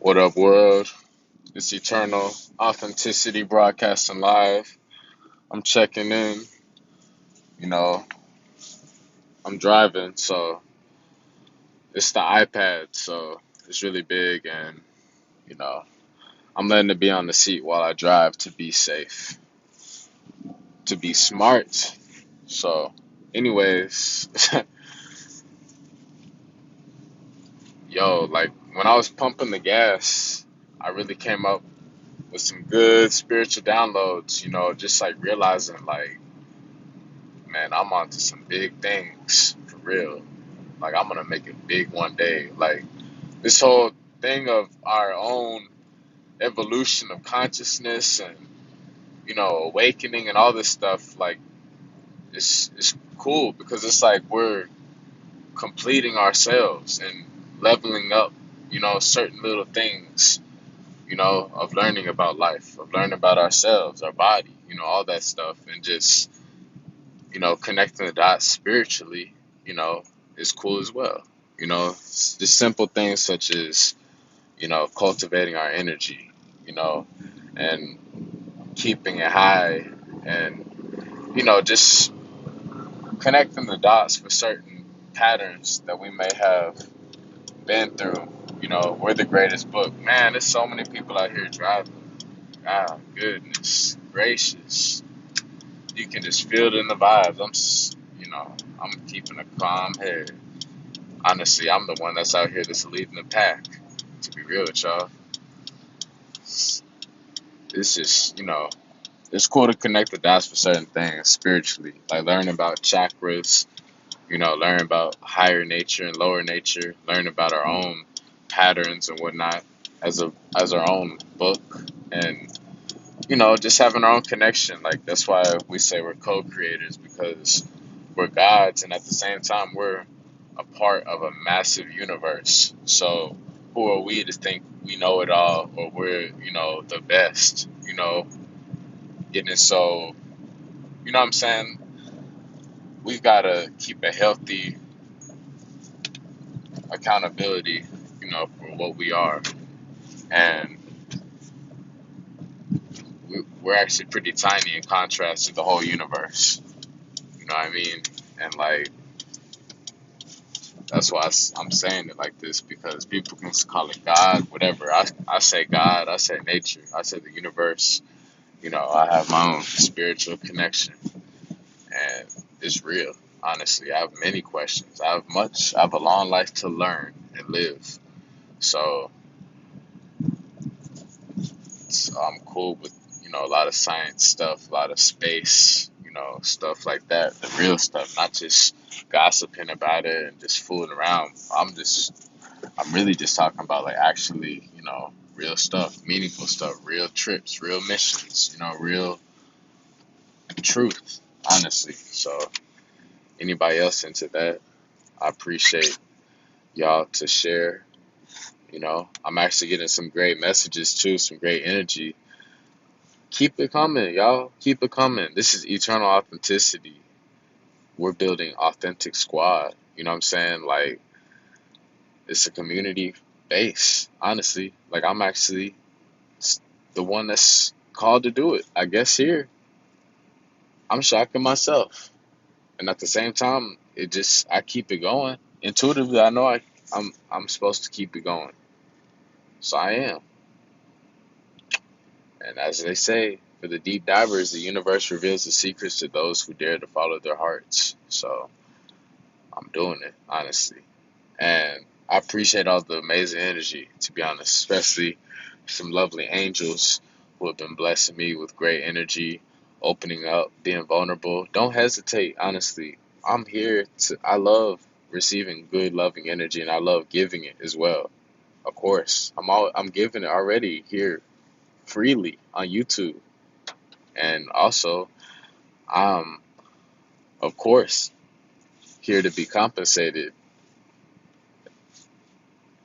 What up, world? It's Eternal Authenticity broadcasting live. I'm checking in. You know, I'm driving, so it's the iPad, so it's really big, and you know, I'm letting it be on the seat while I drive to be safe, to be smart. So, anyways, yo, like when I was pumping the gas, I really came up with some good spiritual downloads. Just like realizing, like, man, I'm onto some big things for real. Like I'm gonna make it big one day. Like this whole thing of our own evolution of consciousness and awakening and all this stuff. Like it's cool because it's like we're completing ourselves and leveling up. Certain little things. Of learning about life, of learning about ourselves, our body. All that stuff, and just connecting the dots spiritually, is cool as well. The simple things such as, cultivating our energy, you know, and keeping it high and, just connecting the dots for certain patterns that we may have been through. We're the greatest book. Man, there's so many people out here driving. Ah, goodness gracious. You can just feel it in the vibes. I'm keeping a calm head. Honestly, I'm the one that's out here that's leading the pack. To be real with y'all, it's just it's cool to connect the dots for certain things spiritually, like learn about chakras. Learn about higher nature and lower nature. Learn about our own patterns and whatnot as our own book, and just having our own connection. Like that's why we say we're co-creators because we're gods, and at the same time we're a part of a massive universe. So who are we to think we know it all or we're the best? Getting so what I'm saying. We've got to keep a healthy accountability, for what we are, and we're actually pretty tiny in contrast to the whole universe. You know what I mean? And like that's why I'm saying it like this because people can call it God, whatever. I say God, I say nature, I say the universe. I have my own spiritual connection, and it's real. Honestly, I have many questions. I have a long life to learn and live. So, I'm cool with a lot of science stuff, a lot of space, stuff like that. The real stuff, not just gossiping about it and just fooling around. I'm really just talking about like actually, real stuff, meaningful stuff, real trips, real missions, real truth, honestly. So anybody else into that, I appreciate y'all to share. I'm actually getting some great messages too, some great energy. Keep it coming, y'all. Keep it coming. This is Eternal Authenticity. We're building authentic squad. You know what I'm saying? Like it's a community base, honestly. Like I'm actually the one that's called to do it. I guess here I'm shocking myself, and at the same time, I keep it going. Intuitively, I know I'm supposed to keep it going, so I am. And as they say, for the deep divers, the universe reveals the secrets to those who dare to follow their hearts. So I'm doing it, honestly, and I appreciate all the amazing energy. To be honest, especially some lovely angels who have been blessing me with great energy, opening up, being vulnerable. Don't hesitate, honestly. I'm here to, I love receiving good, loving energy, and I love giving it as well. Of course, I'm giving it already here freely on YouTube, and also I'm, of course, here to be compensated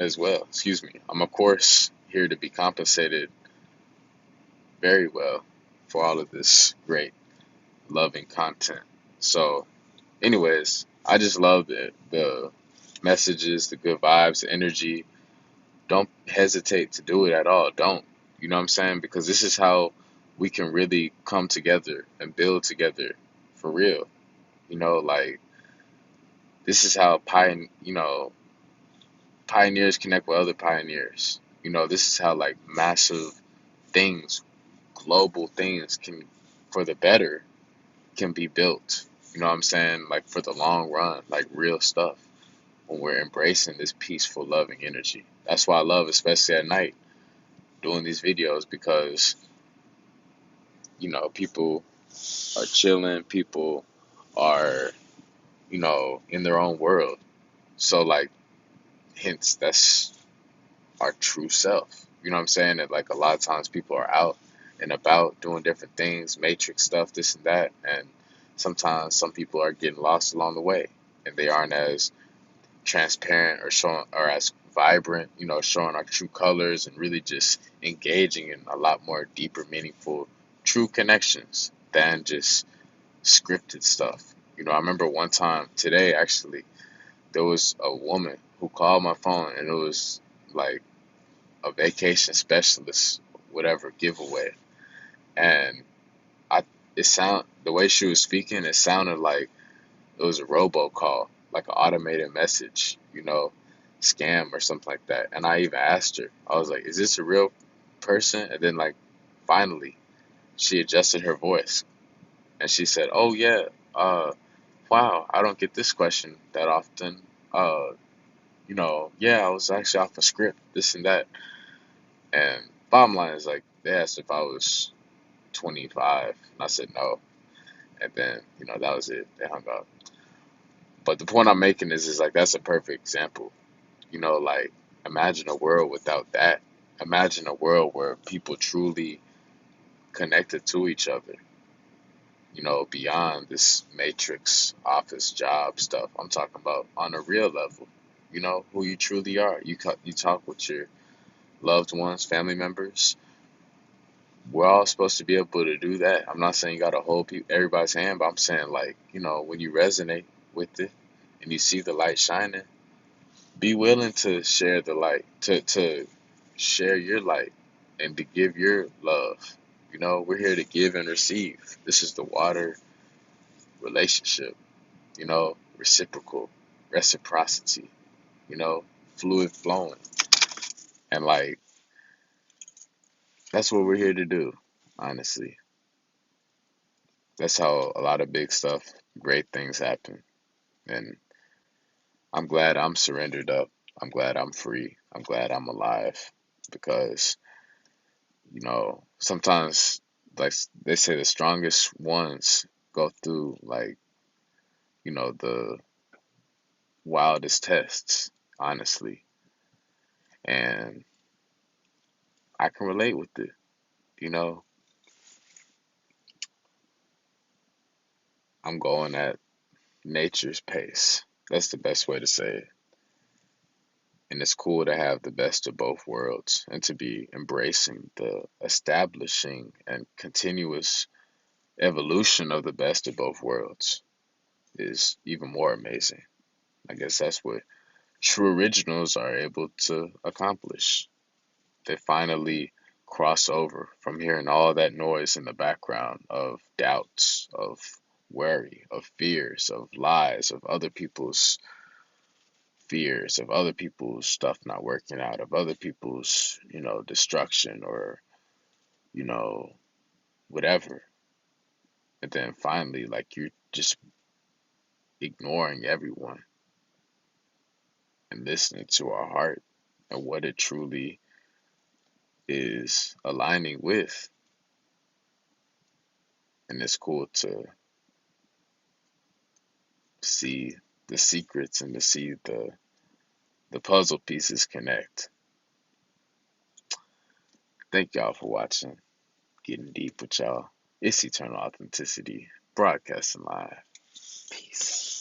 as well. Excuse me. I'm, of course, here to be compensated very well for all of this great, loving content. So, anyways, I just love the messages, the good vibes, the energy. Don't hesitate to do it at all. Don't. You know what I'm saying? Because this is how we can really come together and build together for real. You know, like this is how pioneers connect with other pioneers. You know, this is how like massive things, global things can for the better can be built. You know what I'm saying? Like for the long run, like real stuff when we're embracing this peaceful, loving energy. That's why I love, especially at night, doing these videos because, people are chilling, people are, in their own world. So, like, hence, that's our true self. You know what I'm saying? That, like, a lot of times people are out and about doing different things, matrix stuff, this and that. And sometimes some people are getting lost along the way and they aren't as transparent or showing or as vibrant, showing our true colors and really just engaging in a lot more deeper, meaningful, true connections than just scripted stuff. I remember one time today actually, there was a woman who called my phone and it was like a vacation specialist, whatever giveaway. And I the way she was speaking, it sounded like it was a robocall, like an automated message, scam or something like that. And I even asked her, I was like, is this a real person? And then, like, finally, she adjusted her voice and she said, oh, yeah, wow, I don't get this question that often. Yeah, I was actually off a script, this and that. And bottom line is, like, they asked if I was 25, and I said no. And then, that was it. They hung up. But the point I'm making is like, that's a perfect example. Like, imagine a world without that. Imagine a world where people truly connected to each other, beyond this matrix office job stuff. I'm talking about on a real level, who you truly are. You talk with your loved ones, family members. We're all supposed to be able to do that. I'm not saying you got to hold everybody's hand, but I'm saying, like, when you resonate with it and you see the light shining, be willing to share the light, to share your light and to give your love. We're here to give and receive. This is the water relationship, reciprocal, reciprocity, you know, fluid flowing. And, like, that's what we're here to do, honestly. That's how a lot of big stuff, great things happen. And I'm glad I'm surrendered up. I'm glad I'm free. I'm glad I'm alive because sometimes, like they say, the strongest ones go through, like, the wildest tests, honestly. And I can relate with it. You know, I'm going at nature's pace. That's the best way to say it. And it's cool to have the best of both worlds and to be embracing the establishing and continuous evolution of the best of both worlds is even more amazing. I guess that's what true originals are able to accomplish. They finally cross over from hearing all that noise in the background of doubts, of worry, of fears, of lies, of other people's fears, of other people's stuff not working out, of other people's, destruction or, you know, whatever. And then finally, like, you're just ignoring everyone and listening to our heart and what it truly is aligning with. And it's cool to see the secrets and to see the puzzle pieces connect. Thank y'all for watching. Getting deep with y'all. It's Eternal Authenticity, broadcasting live. Peace.